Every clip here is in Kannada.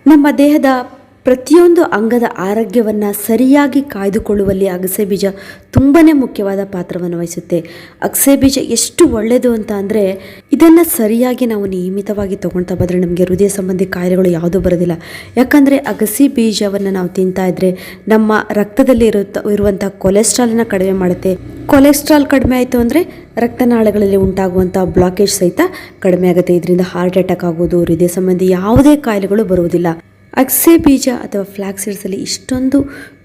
ನಮ್ಮ ದೇಹದ ಪ್ರತಿಯೊಂದು ಅಂಗದ ಆರೋಗ್ಯವನ್ನು ಸರಿಯಾಗಿ ಕಾಯ್ದುಕೊಳ್ಳುವಲ್ಲಿ ಅಗಸೆ ಬೀಜ ತುಂಬಾ ಮುಖ್ಯವಾದ ಪಾತ್ರವನ್ನು ವಹಿಸುತ್ತೆ. ಅಗಸೆ ಬೀಜ ಎಷ್ಟು ಒಳ್ಳೆಯದು ಅಂತ ಅಂದರೆ, ಇದನ್ನು ಸರಿಯಾಗಿ ನಾವು ನಿಯಮಿತವಾಗಿ ತೊಗೊಳ್ತಾ ಬಂದರೆ ನಮಗೆ ಹೃದಯ ಸಂಬಂಧಿ ಕಾಯಿಲೆಗಳು ಯಾವುದೂ ಬರೋದಿಲ್ಲ. ಯಾಕಂದರೆ ಅಗಸೆ ಬೀಜವನ್ನು ನಾವು ತಿಂತಾ ಇದ್ದರೆ ನಮ್ಮ ರಕ್ತದಲ್ಲಿ ಇರುವಂಥ ಕೊಲೆಸ್ಟ್ರಾಲನ್ನು ಕಡಿಮೆ ಮಾಡುತ್ತೆ. ಕೊಲೆಸ್ಟ್ರಾಲ್ ಕಡಿಮೆ ಆಯಿತು ಅಂದರೆ ರಕ್ತನಾಳಗಳಲ್ಲಿ ಉಂಟಾಗುವಂಥ ಬ್ಲಾಕೇಜ್ ಸಹಿತ ಕಡಿಮೆ ಆಗುತ್ತೆ. ಇದರಿಂದ ಹಾರ್ಟ್ ಅಟ್ಯಾಕ್ ಆಗೋದು, ಹೃದಯ ಸಂಬಂಧಿ ಯಾವುದೇ ಕಾಯಿಲೆಗಳು ಬರುವುದಿಲ್ಲ. ಅಗಸೆ ಬೀಜ ಅಥವಾ ಫ್ಲಾಕ್ಸ್ ಸೀಡ್ಸಲ್ಲಿ ಇಷ್ಟೊಂದು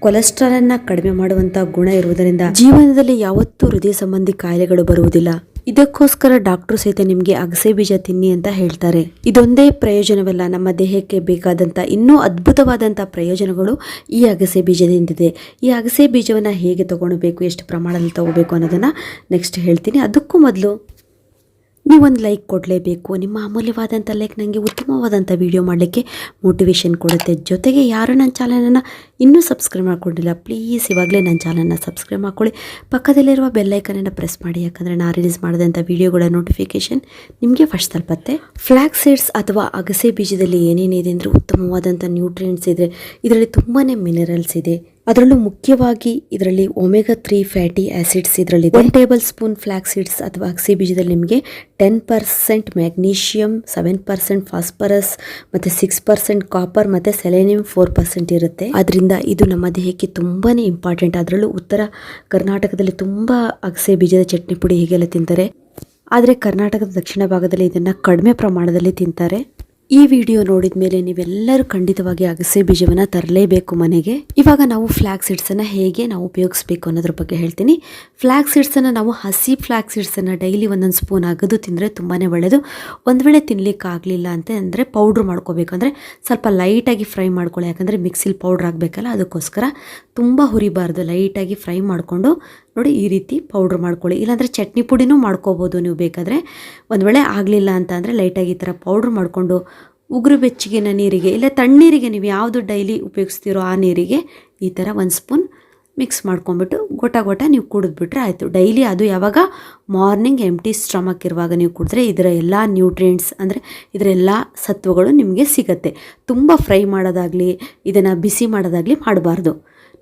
ಕೊಲೆಸ್ಟ್ರಾಲನ್ನು ಕಡಿಮೆ ಮಾಡುವಂಥ ಗುಣ ಇರುವುದರಿಂದ ಜೀವನದಲ್ಲಿ ಯಾವತ್ತೂ ಹೃದಯ ಸಂಬಂಧಿ ಕಾಯಿಲೆಗಳು ಬರುವುದಿಲ್ಲ. ಇದಕ್ಕೋಸ್ಕರ ಡಾಕ್ಟರ್ ಸಹಿತ ನಿಮಗೆ ಅಗಸೆ ಬೀಜ ತಿನ್ನಿ ಅಂತ ಹೇಳ್ತಾರೆ. ಇದೊಂದೇ ಪ್ರಯೋಜನವಲ್ಲ, ನಮ್ಮ ದೇಹಕ್ಕೆ ಬೇಕಾದಂಥ ಇನ್ನೂ ಅದ್ಭುತವಾದಂಥ ಪ್ರಯೋಜನಗಳು ಈ ಅಗಸೆ ಬೀಜದಿಂದಿದೆ. ಈ ಅಗಸೆ ಬೀಜವನ್ನು ಹೇಗೆ ತಗೊಳ್ಬೇಕು, ಎಷ್ಟು ಪ್ರಮಾಣದಲ್ಲಿ ತಗೋಬೇಕು ಅನ್ನೋದನ್ನು ನೆಕ್ಸ್ಟ್ ಹೇಳ್ತೀನಿ. ಅದಕ್ಕೂ ಮೊದಲು ನೀವೊಂದು ಲೈಕ್ ಕೊಡಲೇಬೇಕು. ನಿಮ್ಮ ಅಮೂಲ್ಯವಾದಂಥ ಲೈಕ್ ನನಗೆ ಉತ್ತಮವಾದಂಥ ವಿಡಿಯೋ ಮಾಡಲಿಕ್ಕೆ ಮೋಟಿವೇಶನ್ ಕೊಡುತ್ತೆ. ಜೊತೆಗೆ ಯಾರು ನನ್ನ ಚಾನಲನ್ನು ಇನ್ನೂ ಸಬ್ಸ್ಕ್ರೈಬ್ ಮಾಡ್ಕೊಂಡಿಲ್ಲ, ಪ್ಲೀಸ್ ಇವಾಗಲೇ ನನ್ನ ಚಾನಲನ್ನು ಸಬ್ಸ್ಕ್ರೈಬ್ ಮಾಡ್ಕೊಳ್ಳಿ. ಪಕ್ಕದಲ್ಲಿರುವ ಬೆಲ್ಲೈಕನನ್ನು ಪ್ರೆಸ್ ಮಾಡಿ, ಯಾಕಂದರೆ ನಾನು ರಿಲೀಸ್ ಮಾಡಿದಂಥ ವಿಡಿಯೋಗಳ ನೋಟಿಫಿಕೇಷನ್ ನಿಮಗೆ ಫಸ್ಟ್ ತಲುಪತ್ತೆ. ಫ್ಲಾಕ್ಸ್ ಸೀಡ್ಸ್ ಅಥವಾ ಅಗಸೆ ಬೀಜದಲ್ಲಿ ಏನೇನಿದೆ ಅಂದರೆ ಉತ್ತಮವಾದಂಥ ನ್ಯೂಟ್ರಿಯೆಂಟ್ಸ್ ಇದೆ. ಇದರಲ್ಲಿ ತುಂಬಾ ಮಿನರಲ್ಸ್ ಇದೆ. ಅದರಲ್ಲೂ ಮುಖ್ಯವಾಗಿ ಇದರಲ್ಲಿ ಒಮೆಗಾ 3 ಫ್ಯಾಟಿ ಆ್ಯಸಿಡ್ಸ್ ಇದರಲ್ಲಿ 1 ಟೇಬಲ್ ಸ್ಪೂನ್ ಫ್ಲಾಕ್ಸ್ ಸೀಡ್ಸ್ ಅಥವಾ ಅಗಸೆ ಬೀಜದಲ್ಲಿ ನಿಮಗೆ 10% ಮ್ಯಾಗ್ನೀಷಿಯಮ್, 7% ಫಾಸ್ಫರಸ್ ಮತ್ತು 6% ಕಾಪರ್ ಮತ್ತು ಸೆಲೆನಿಯಂ 4% ಇರುತ್ತೆ. ಅದರಿಂದ ಇದು ನಮ್ಮ ದೇಹಕ್ಕೆ ತುಂಬಾ ಇಂಪಾರ್ಟೆಂಟ್. ಅದರಲ್ಲೂ ಉತ್ತರ ಕರ್ನಾಟಕದಲ್ಲಿ ತುಂಬ ಅಗಸೆ ಬೀಜದ ಚಟ್ನಿ ಪುಡಿ ಹೀಗೆಲ್ಲ ತಿಂತಾರೆ. ಆದರೆ ಕರ್ನಾಟಕದ ದಕ್ಷಿಣ ಭಾಗದಲ್ಲಿ ಇದನ್ನು ಕಡಿಮೆ ಪ್ರಮಾಣದಲ್ಲಿ ತಿಂತಾರೆ. ಈ ವಿಡಿಯೋ ನೋಡಿದ ಮೇಲೆ ನೀವೆಲ್ಲರೂ ಖಂಡಿತವಾಗಿ ಅಗಸೆ ಬೀಜವನ್ನು ತರಲೇಬೇಕು ಮನೆಗೆ. ಇವಾಗ ನಾವು ಫ್ಲಾಕ್ಸ್ ಸೀಡ್ಸನ್ನು ಹೇಗೆ ನಾವು ಉಪಯೋಗಿಸಬೇಕು ಅನ್ನೋದ್ರ ಬಗ್ಗೆ ಹೇಳ್ತೀನಿ. ಫ್ಲಾಕ್ಸ್ ಸೀಡ್ಸನ್ನು ನಾವು ಹಸಿ ಫ್ಲಾಕ್ಸ್ ಸೀಡ್ಸನ್ನು ಡೈಲಿ ಒಂದೊಂದು ಸ್ಪೂನ್ ಅಗದು ತಿಂದರೆ ತುಂಬಾ ಒಳ್ಳೆಯದು. ಒಂದು ವೇಳೆ ತಿನ್ನಲಿಕ್ಕೆ ಆಗಲಿಲ್ಲ ಅಂತ ಅಂದರೆ ಪೌಡ್ರ್ ಮಾಡ್ಕೋಬೇಕು. ಅಂದರೆ ಸ್ವಲ್ಪ ಲೈಟಾಗಿ ಫ್ರೈ ಮಾಡ್ಕೊಳ್ಳಿ, ಯಾಕಂದರೆ ಮಿಕ್ಸಿಲಿ ಪೌಡ್ರ್ ಆಗಬೇಕಲ್ಲ, ಅದಕ್ಕೋಸ್ಕರ ತುಂಬ ಹುರಿಬಾರ್ದು. ಲೈಟಾಗಿ ಫ್ರೈ ಮಾಡಿಕೊಂಡು ನೋಡಿ ಈ ರೀತಿ ಪೌಡ್ರ್ ಮಾಡ್ಕೊಳ್ಳಿ. ಇಲ್ಲಾಂದರೆ ಚಟ್ನಿ ಪುಡಿನೂ ಮಾಡ್ಕೋಬೋದು ನೀವು ಬೇಕಾದರೆ. ಒಂದು ವೇಳೆ ಆಗಲಿಲ್ಲ ಅಂತ ಅಂದರೆ ಲೈಟಾಗಿ ಈ ಥರ ಪೌಡ್ರ್ ಮಾಡಿಕೊಂಡು ಉಗುರು ಬೆಚ್ಚಗಿನ ನೀರಿಗೆ ಇಲ್ಲ ತಣ್ಣೀರಿಗೆ, ನೀವು ಯಾವುದು ಡೈಲಿ ಉಪಯೋಗಿಸ್ತೀರೋ ಆ ನೀರಿಗೆ ಈ ಥರ 1 ಸ್ಪೂನ್ ಮಿಕ್ಸ್ ಮಾಡ್ಕೊಂಬಿಟ್ಟು ಗೋಟ ನೀವು ಕುಡಿದ್ಬಿಟ್ರೆ ಆಯಿತು. ಡೈಲಿ ಅದು ಯಾವಾಗ ಮಾರ್ನಿಂಗ್ ಎಂಟಿ ಸ್ಟಮಕ್ ಇರುವಾಗ ನೀವು ಕುಡಿದ್ರೆ ಇದರ ಎಲ್ಲ ನ್ಯೂಟ್ರಿಯೆಂಟ್ಸ್ ಅಂದರೆ ಇದರ ಎಲ್ಲ ಸತ್ವಗಳು ನಿಮಗೆ ಸಿಗುತ್ತೆ. ತುಂಬ ಫ್ರೈ ಮಾಡೋದಾಗಲಿ ಇದನ್ನು ಬಿಸಿ ಮಾಡೋದಾಗಲಿ ಮಾಡಬಾರ್ದು.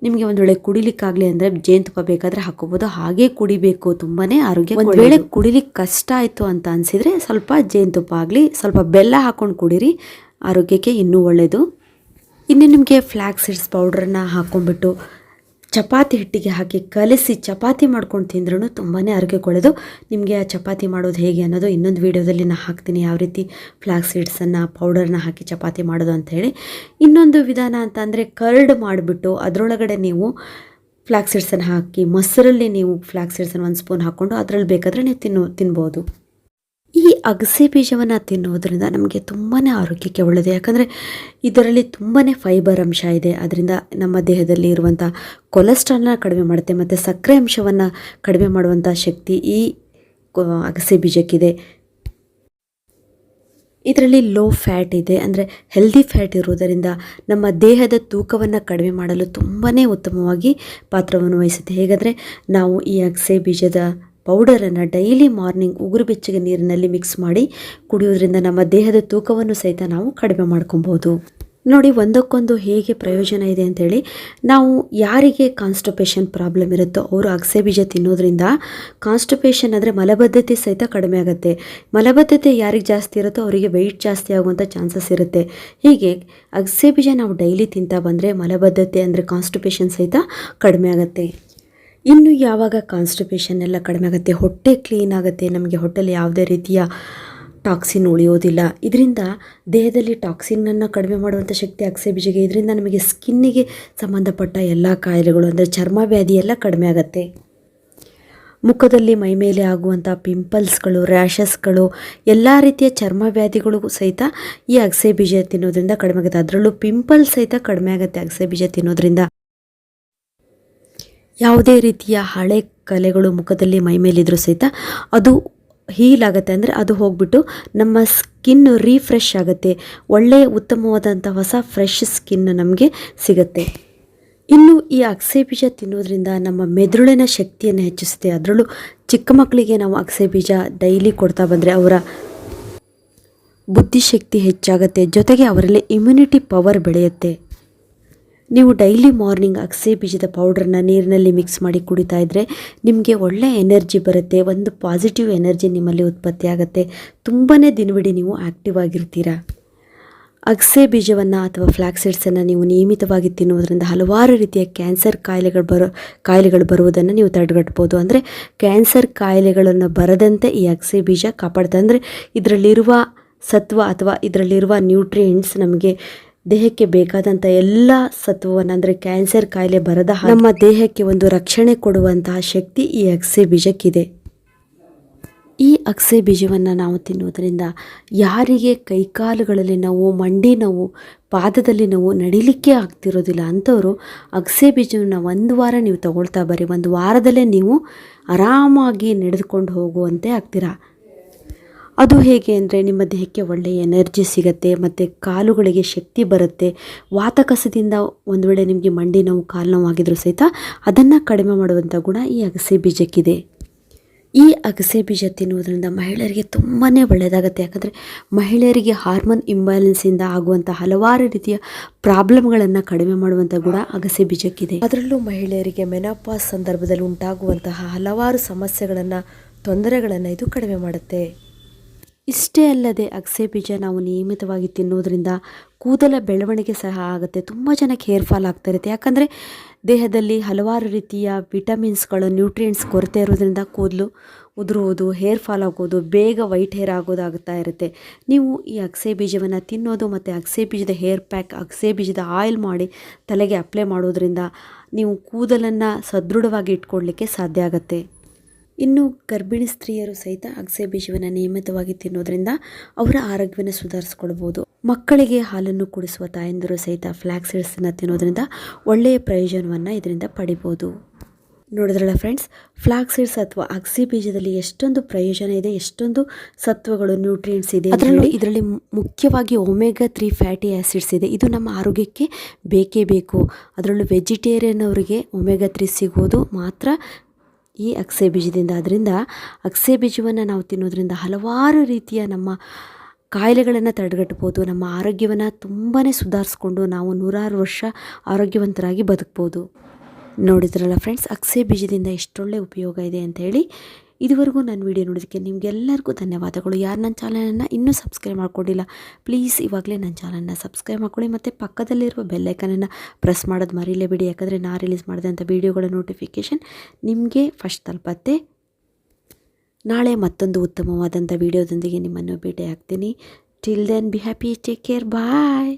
ನಿಮಗೆ ಒಂದು ವೇಳೆ ಕುಡಿಲಿಕ್ಕಾಗಲಿ ಅಂದರೆ ಜೇನುತುಪ್ಪ ಬೇಕಾದರೆ ಹಾಕೋಬೋದು, ಹಾಗೆ ಕುಡಿಬೇಕು. ತುಂಬಾ ಆರೋಗ್ಯ. ಒಂದು ವೇಳೆ ಕುಡಿಲಿಕ್ಕೆ ಕಷ್ಟ ಆಯಿತು ಅಂತ ಅನಿಸಿದರೆ ಸ್ವಲ್ಪ ಜೇನುತುಪ್ಪ ಆಗಲಿ ಸ್ವಲ್ಪ ಬೆಲ್ಲ ಹಾಕ್ಕೊಂಡು ಕುಡೀರಿ, ಆರೋಗ್ಯಕ್ಕೆ ಇನ್ನೂ ಒಳ್ಳೆಯದು. ಇನ್ನು ನಿಮಗೆ ಫ್ಲಾಕ್ಸ್ ಸೀಡ್ಸ್ ಪೌಡ್ರನ್ನು ಹಾಕ್ಕೊಂಡ್ಬಿಟ್ಟು ಚಪಾತಿ ಹಿಟ್ಟಿಗೆ ಹಾಕಿ ಕಲಸಿ ಚಪಾತಿ ಮಾಡ್ಕೊಂಡು ತಿಂದ್ರೂ ತುಂಬಾ ಆರೋಗ್ಯಕ್ಕೆ ಒಳ್ಳೆಯದು. ನಿಮಗೆ ಆ ಚಪಾತಿ ಮಾಡೋದು ಹೇಗೆ ಅನ್ನೋದು ಇನ್ನೊಂದು ವೀಡಿಯೋದಲ್ಲಿ ನಾನು ಹಾಕ್ತೀನಿ, ಯಾವ ರೀತಿ ಫ್ಲಾಕ್ಸ್ ಸೀಡ್ಸನ್ನು ಪೌಡರ್ನ ಹಾಕಿ ಚಪಾತಿ ಮಾಡೋದು ಅಂಥೇಳಿ. ಇನ್ನೊಂದು ವಿಧಾನ ಅಂತ ಅಂದರೆ ಕರ್ಡ್ ಮಾಡಿಬಿಟ್ಟು ಅದರೊಳಗಡೆ ನೀವು ಫ್ಲಾಕ್ಸ್ ಸೀಡ್ಸನ್ನು ಹಾಕಿ ಮೊಸರಲ್ಲಿ ನೀವು ಫ್ಲಾಕ್ಸ್ ಸೀಡ್ಸನ್ನು 1 ಸ್ಪೂನ್ ಹಾಕ್ಕೊಂಡು ಅದರಲ್ಲಿ ಬೇಕಾದರೆ ನೀವು ತಿನ್ಬೋದು. ಈ ಅಗಸೆ ಬೀಜವನ್ನು ತಿನ್ನುವುದರಿಂದ ನಮಗೆ ತುಂಬಾ ಆರೋಗ್ಯಕ್ಕೆ ಒಳ್ಳೆಯದು. ಯಾಕಂದರೆ ಇದರಲ್ಲಿ ತುಂಬಾ ಫೈಬರ್ ಅಂಶ ಇದೆ. ಅದರಿಂದ ನಮ್ಮ ದೇಹದಲ್ಲಿ ಇರುವಂಥ ಕೊಲೆಸ್ಟ್ರಾಲ್ನ ಕಡಿಮೆ ಮಾಡುತ್ತೆ ಮತ್ತು ಸಕ್ಕರೆ ಅಂಶವನ್ನು ಕಡಿಮೆ ಮಾಡುವಂಥ ಶಕ್ತಿ ಈ ಅಗಸೆ ಬೀಜಕ್ಕಿದೆ. ಇದರಲ್ಲಿ ಲೋ ಫ್ಯಾಟ್ ಇದೆ, ಅಂದರೆ ಹೆಲ್ದಿ ಫ್ಯಾಟ್ ಇರುವುದರಿಂದ ನಮ್ಮ ದೇಹದ ತೂಕವನ್ನು ಕಡಿಮೆ ಮಾಡಲು ತುಂಬಾ ಉತ್ತಮವಾಗಿ ಪಾತ್ರವನ್ನು ವಹಿಸುತ್ತೆ. ಹೇಗೆಂದರೆ ನಾವು ಈ ಅಗಸೆ ಬೀಜದ ಪೌಡರನ್ನು ಡೈಲಿ ಮಾರ್ನಿಂಗ್ ಉಗುರು ಬೆಚ್ಚಗೆ ನೀರಿನಲ್ಲಿ ಮಿಕ್ಸ್ ಮಾಡಿ ಕುಡಿಯೋದ್ರಿಂದ ನಮ್ಮ ದೇಹದ ತೂಕವನ್ನು ಸಹಿತ ನಾವು ಕಡಿಮೆ ಮಾಡ್ಕೊಬೋದು. ನೋಡಿ ಒಂದಕ್ಕೊಂದು ಹೇಗೆ ಪ್ರಯೋಜನ ಇದೆ ಅಂಥೇಳಿ. ನಾವು ಯಾರಿಗೆ ಕಾನ್ಸ್ಟಿಪೇಷನ್ ಪ್ರಾಬ್ಲಮ್ ಇರುತ್ತೋ ಅವರು ಅಗಸೆ ಬೀಜ ತಿನ್ನೋದ್ರಿಂದ ಕಾನ್ಸ್ಟಿಪೇಷನ್ ಅಂದರೆ ಮಲಬದ್ಧತೆ ಸಹಿತ ಕಡಿಮೆ ಆಗುತ್ತೆ. ಮಲಬದ್ಧತೆ ಯಾರಿಗೆ ಜಾಸ್ತಿ ಇರುತ್ತೋ ಅವರಿಗೆ ವೆಯ್ಟ್ ಜಾಸ್ತಿ ಆಗುವಂಥ ಚಾನ್ಸಸ್ ಇರುತ್ತೆ. ಹೀಗೆ ಅಗಸೆ ಬೀಜ ನಾವು ಡೈಲಿ ತಿಂತಾ ಬಂದರೆ ಮಲಬದ್ಧತೆ ಅಂದರೆ ಕಾನ್ಸ್ಟಿಪೇಷನ್ ಸಹಿತ ಕಡಿಮೆ ಆಗುತ್ತೆ. ಇನ್ನು ಯಾವಾಗ ಕಾನ್ಸ್ಟಿಪೇಷನ್ ಎಲ್ಲ ಕಡಿಮೆ ಆಗುತ್ತೆ, ಹೊಟ್ಟೆ ಕ್ಲೀನ್ ಆಗುತ್ತೆ, ನಮಗೆ ಹೊಟ್ಟೆಲಿ ಯಾವುದೇ ರೀತಿಯ ಟಾಕ್ಸಿನ್ ಉಳಿಯೋದಿಲ್ಲ. ಇದರಿಂದ ದೇಹದಲ್ಲಿ ಟಾಕ್ಸಿನನ್ನು ಕಡಿಮೆ ಮಾಡುವಂಥ ಶಕ್ತಿ ಅಗಸೆ ಬೀಜಗೆ. ಇದರಿಂದ ನಮಗೆ ಸ್ಕಿನ್ನಿಗೆ ಸಂಬಂಧಪಟ್ಟ ಎಲ್ಲ ಕಾಯಿಲೆಗಳು ಅಂದರೆ ಚರ್ಮ ವ್ಯಾಧಿ ಎಲ್ಲ ಕಡಿಮೆ ಆಗುತ್ತೆ. ಮುಖದಲ್ಲಿ ಮೈಮೇಲೆ ಆಗುವಂಥ ಪಿಂಪಲ್ಸ್ಗಳು, ರ್ಯಾಷಸ್ಗಳು, ಎಲ್ಲ ರೀತಿಯ ಚರ್ಮ ವ್ಯಾಧಿಗಳು ಸಹಿತ ಈ ಅಗಸೆ ಬೀಜ ತಿನ್ನೋದ್ರಿಂದ ಕಡಿಮೆ ಆಗುತ್ತೆ. ಅದರಲ್ಲೂ ಪಿಂಪಲ್ಸ್ ಸಹಿತ ಕಡಿಮೆ ಆಗುತ್ತೆ ಅಗಸೆ ಬೀಜ ತಿನ್ನೋದ್ರಿಂದ. ಯಾವುದೇ ರೀತಿಯ ಹಳೆ ಕಲೆಗಳು ಮುಖದಲ್ಲಿ ಮೈಮೇಲಿದ್ರೂ ಸಹಿತ ಅದು ಹೀಲ್ ಆಗುತ್ತೆ. ಅಂದರೆ ಅದು ಹೋಗ್ಬಿಟ್ಟು ನಮ್ಮ ಸ್ಕಿನ್ ರೀಫ್ರೆಶ್ ಆಗುತ್ತೆ. ಒಳ್ಳೆಯ ಉತ್ತಮವಾದಂಥ ಹೊಸ ಫ್ರೆಶ್ ಸ್ಕಿನ್ ನಮಗೆ ಸಿಗುತ್ತೆ. ಇನ್ನು ಈ ಅಗಸೆ ಬೀಜ ತಿನ್ನೋದ್ರಿಂದ ನಮ್ಮ ಮೆದುಳಿನ ಶಕ್ತಿಯನ್ನು ಹೆಚ್ಚಿಸುತ್ತೆ. ಅದರಲ್ಲೂ ಚಿಕ್ಕ ಮಕ್ಕಳಿಗೆ ನಾವು ಅಗಸೆ ಬೀಜ ಡೈಲಿ ಕೊಡ್ತಾ ಬಂದರೆ ಅವರ ಬುದ್ಧಿಶಕ್ತಿ ಹೆಚ್ಚಾಗುತ್ತೆ, ಜೊತೆಗೆ ಅವರಲ್ಲಿ ಇಮ್ಯುನಿಟಿ ಪವರ್ ಬೆಳೆಯುತ್ತೆ. ನೀವು ಡೈಲಿ ಮಾರ್ನಿಂಗ್ ಅಗಸೆ ಬೀಜದ ಪೌಡ್ರನ್ನ ನೀರಿನಲ್ಲಿ ಮಿಕ್ಸ್ ಮಾಡಿ ಕುಡಿತಾ ಇದ್ದರೆ ನಿಮಗೆ ಒಳ್ಳೆಯ ಎನರ್ಜಿ ಬರುತ್ತೆ, ಒಂದು ಪಾಸಿಟಿವ್ ಎನರ್ಜಿ ನಿಮ್ಮಲ್ಲಿ ಉತ್ಪತ್ತಿ ಆಗುತ್ತೆ, ತುಂಬಾ ದಿನವಿಡೀ ನೀವು ಆ್ಯಕ್ಟಿವ್ ಆಗಿರ್ತೀರ. ಅಗಸೆ ಬೀಜವನ್ನು ಅಥವಾ ಫ್ಲ್ಯಾಕ್ಸ್ ಸೀಡ್ಸನ್ನು ನೀವು ನಿಯಮಿತವಾಗಿ ತಿನ್ನುವುದರಿಂದ ಹಲವಾರು ರೀತಿಯ ಕ್ಯಾನ್ಸರ್ ಕಾಯಿಲೆಗಳು ಬರುವುದನ್ನು ನೀವು ತಡೆಗಟ್ಬೋದು. ಅಂದರೆ ಕ್ಯಾನ್ಸರ್ ಕಾಯಿಲೆಗಳನ್ನು ಬರದಂತೆ ಈ ಅಗಸೆ ಬೀಜ ಕಾಪಾಡುತ್ತೆ. ಅಂದರೆ ಇದರಲ್ಲಿರುವ ಸತ್ವ ಅಥವಾ ಇದರಲ್ಲಿರುವ ನ್ಯೂಟ್ರಿಯೆಂಟ್ಸ್ ನಮಗೆ ದೇಹಕ್ಕೆ ಬೇಕಾದಂಥ ಎಲ್ಲ ಸತ್ವವನ್ನು, ಅಂದರೆ ಕ್ಯಾನ್ಸರ್ ಕಾಯಿಲೆ ಬರದ ನಮ್ಮ ದೇಹಕ್ಕೆ ಒಂದು ರಕ್ಷಣೆ ಕೊಡುವಂತಹ ಶಕ್ತಿ ಈ ಅಗಸೆ ಬೀಜಕ್ಕಿದೆ. ಈ ಅಗಸೆ ಬೀಜವನ್ನು ನಾವು ತಿನ್ನುವುದರಿಂದ ಯಾರಿಗೆ ಕೈಕಾಲುಗಳಲ್ಲಿ ನೋವು, ಮಂಡಿ ನೋವು, ಪಾದದಲ್ಲಿ ನೋವು, ನಡಿಲಿಕ್ಕೆ ಆಗ್ತಿರೋದಿಲ್ಲ ಅಂಥವರು ಅಗಸೆ ಬೀಜವನ್ನು 1 ವಾರ ನೀವು ತಗೊಳ್ತಾ ಬರ್ರಿ. 1 ವಾರದಲ್ಲೇ ನೀವು ಆರಾಮಾಗಿ ನಡೆದುಕೊಂಡು ಹೋಗುವಂತೆ ಆಗ್ತೀರಾ. ಅದು ಹೇಗೆ ಅಂದರೆ ನಿಮ್ಮ ದೇಹಕ್ಕೆ ಒಳ್ಳೆಯ ಎನರ್ಜಿ ಸಿಗುತ್ತೆ ಮತ್ತು ಕಾಲುಗಳಿಗೆ ಶಕ್ತಿ ಬರುತ್ತೆ. ವಾತಕಸದಿಂದ ಒಂದು ವೇಳೆ ನಿಮಗೆ ಮಂಡಿ ನೋವು, ಕಾಲು ನೋವು ಆಗಿದ್ರೂ ಸಹಿತ ಅದನ್ನು ಕಡಿಮೆ ಮಾಡುವಂಥ ಗುಣ ಈ ಅಗಸೆ ಬೀಜಕ್ಕಿದೆ. ಈ ಅಗಸೆ ಬೀಜ ತಿನ್ನುವುದರಿಂದ ಮಹಿಳೆಯರಿಗೆ ತುಂಬಾ ಒಳ್ಳೆಯದಾಗುತ್ತೆ. ಯಾಕಂದರೆ ಮಹಿಳೆಯರಿಗೆ ಹಾರ್ಮೋನ್ ಇಂಬ್ಯಾಲೆನ್ಸಿಂದ ಆಗುವಂಥ ಹಲವಾರು ರೀತಿಯ ಪ್ರಾಬ್ಲಮ್ಗಳನ್ನು ಕಡಿಮೆ ಮಾಡುವಂಥ ಗುಣ ಅಗಸೆ ಬೀಜಕ್ಕಿದೆ. ಅದರಲ್ಲೂ ಮಹಿಳೆಯರಿಗೆ ಮೆನೋಪಾಸ್ ಸಂದರ್ಭದಲ್ಲಿ ಉಂಟಾಗುವಂತಹ ಹಲವಾರು ಸಮಸ್ಯೆಗಳನ್ನು, ತೊಂದರೆಗಳನ್ನು ಇದು ಕಡಿಮೆ ಮಾಡುತ್ತೆ. ಇಷ್ಟೇ ಅಲ್ಲದೆ ಅಗಸೆ ಬೀಜ ನಾವು ನಿಯಮಿತವಾಗಿ ತಿನ್ನುವುದರಿಂದ ಕೂದಲ ಬೆಳವಣಿಗೆ ಸಹ ಆಗುತ್ತೆ. ತುಂಬ ಜನಕ್ಕೆ ಹೇರ್ ಫಾಲ್ ಆಗ್ತಾ ಇರುತ್ತೆ. ಯಾಕಂದರೆ ದೇಹದಲ್ಲಿ ಹಲವಾರು ರೀತಿಯ ವಿಟಮಿನ್ಸ್ಗಳು, ನ್ಯೂಟ್ರಿಯೆಂಟ್ಸ್ ಕೊರತೆ ಇರೋದ್ರಿಂದ ಕೂದಲು ಉದುರುವುದು, ಹೇರ್ ಫಾಲ್ ಆಗೋದು, ಬೇಗ ವೈಟ್ ಹೇರ್ ಆಗೋದಾಗ್ತಾ ಇರುತ್ತೆ. ನೀವು ಈ ಅಗಸೆ ಬೀಜವನ್ನು ತಿನ್ನೋದು ಮತ್ತು ಅಗಸೆ ಬೀಜದ ಹೇರ್ ಪ್ಯಾಕ್, ಅಗಸೆ ಬೀಜದ ಆಯಿಲ್ ಮಾಡಿ ತಲೆಗೆ ಅಪ್ಲೈ ಮಾಡೋದ್ರಿಂದ ನೀವು ಕೂದಲನ್ನು ಸದೃಢವಾಗಿ ಇಟ್ಕೊಳ್ಳಿಕ್ಕೆ ಸಾಧ್ಯ ಆಗುತ್ತೆ. ಇನ್ನು ಗರ್ಭಿಣಿ ಸ್ತ್ರೀಯರು ಸಹಿತ ಅಗಸೆ ಬೀಜವನ್ನು ನಿಯಮಿತವಾಗಿ ತಿನ್ನೋದ್ರಿಂದ ಅವರ ಆರೋಗ್ಯವನ್ನು ಸುಧಾರಿಸ್ಕೊಳ್ಬೋದು. ಮಕ್ಕಳಿಗೆ ಹಾಲನ್ನು ಕುಡಿಸುವ ತಾಯಂದಿರು ಸಹಿತ ಫ್ಲ್ಯಾಕ್ಸ್ ಸೀಡ್ಸನ್ನು ತಿನ್ನೋದ್ರಿಂದ ಒಳ್ಳೆಯ ಪ್ರಯೋಜನವನ್ನು ಇದರಿಂದ ಪಡಿಬೋದು. ನೋಡಿದ್ರಲ್ಲ ಫ್ರೆಂಡ್ಸ್, ಫ್ಲ್ಯಾಕ್ಸ್ ಸೀಡ್ಸ್ ಅಥವಾ ಅಗಸೆ ಬೀಜದಲ್ಲಿ ಎಷ್ಟೊಂದು ಪ್ರಯೋಜನ ಇದೆ, ಎಷ್ಟೊಂದು ಸತ್ವಗಳು, ನ್ಯೂಟ್ರಿಯೆಂಟ್ಸ್ ಇದೆ. ಇದರಲ್ಲಿ ಮುಖ್ಯವಾಗಿ ಒಮೆಗಾ 3 ಫ್ಯಾಟಿ ಆ್ಯಸಿಡ್ಸ್ ಇದೆ. ಇದು ನಮ್ಮ ಆರೋಗ್ಯಕ್ಕೆ ಬೇಕೇ ಬೇಕು. ಅದರಲ್ಲೂ ವೆಜಿಟೇರಿಯನ್ ಅವರಿಗೆ ಒಮೆಗಾ 3 ಸಿಗೋದು ಮಾತ್ರ ಈ ಅಗಸೆ ಬೀಜದಿಂದ. ಅದರಿಂದ ಅಗಸೆ ಬೀಜವನ್ನು ನಾವು ತಿನ್ನೋದ್ರಿಂದ ಹಲವಾರು ರೀತಿಯ ನಮ್ಮ ಕಾಯಿಲೆಗಳನ್ನು ತಡೆಗಟ್ಬೋದು. ನಮ್ಮ ಆರೋಗ್ಯವನ್ನು ತುಂಬಾ ಸುಧಾರಿಸ್ಕೊಂಡು ನಾವು 100 ವರ್ಷ ಆರೋಗ್ಯವಂತರಾಗಿ ಬದುಕ್ಬೋದು. ನೋಡಿದ್ರಲ್ಲ ಫ್ರೆಂಡ್ಸ್, ಅಗಸೆ ಬೀಜದಿಂದ ಎಷ್ಟೊಳ್ಳೆ ಉಪಯೋಗ ಇದೆ ಅಂತ ಹೇಳಿ. ಇದುವರೆಗೂ ನನ್ನ ವಿಡಿಯೋ ನೋಡೋದಕ್ಕೆ ನಿಮಗೆಲ್ಲರಿಗೂ ಧನ್ಯವಾದಗಳು. ಯಾರು ನನ್ನ ಚಾನಲನ್ನು ಇನ್ನೂ ಸಬ್ಸ್ಕ್ರೈಬ್ ಮಾಡ್ಕೊಂಡಿಲ್ಲ, ಪ್ಲೀಸ್ ಇವಾಗಲೇ ನನ್ನ ಚಾನಲನ್ನು ಸಬ್ಸ್ಕ್ರೈಬ್ ಮಾಡ್ಕೊಳ್ಳಿ ಮತ್ತು ಪಕ್ಕದಲ್ಲಿರುವ ಬೆಲ್ಲೈಕನನ್ನು ಪ್ರೆಸ್ ಮಾಡೋದು ಮರೀಲೇಬೇಡಿ. ಯಾಕಂದರೆ ನಾನು ರಿಲೀಸ್ ಮಾಡಿದಂಥ ವೀಡಿಯೋಗಳ ನೋಟಿಫಿಕೇಷನ್ ನಿಮಗೆ ಫಸ್ಟ್ ತಲುಪತ್ತೆ. ನಾಳೆ ಮತ್ತೊಂದು ಉತ್ತಮವಾದಂಥ ವೀಡಿಯೋದೊಂದಿಗೆ ನಿಮ್ಮನ್ನು ಭೇಟಿ ಆಗ್ತೀನಿ. Till then be happy, take care, bye.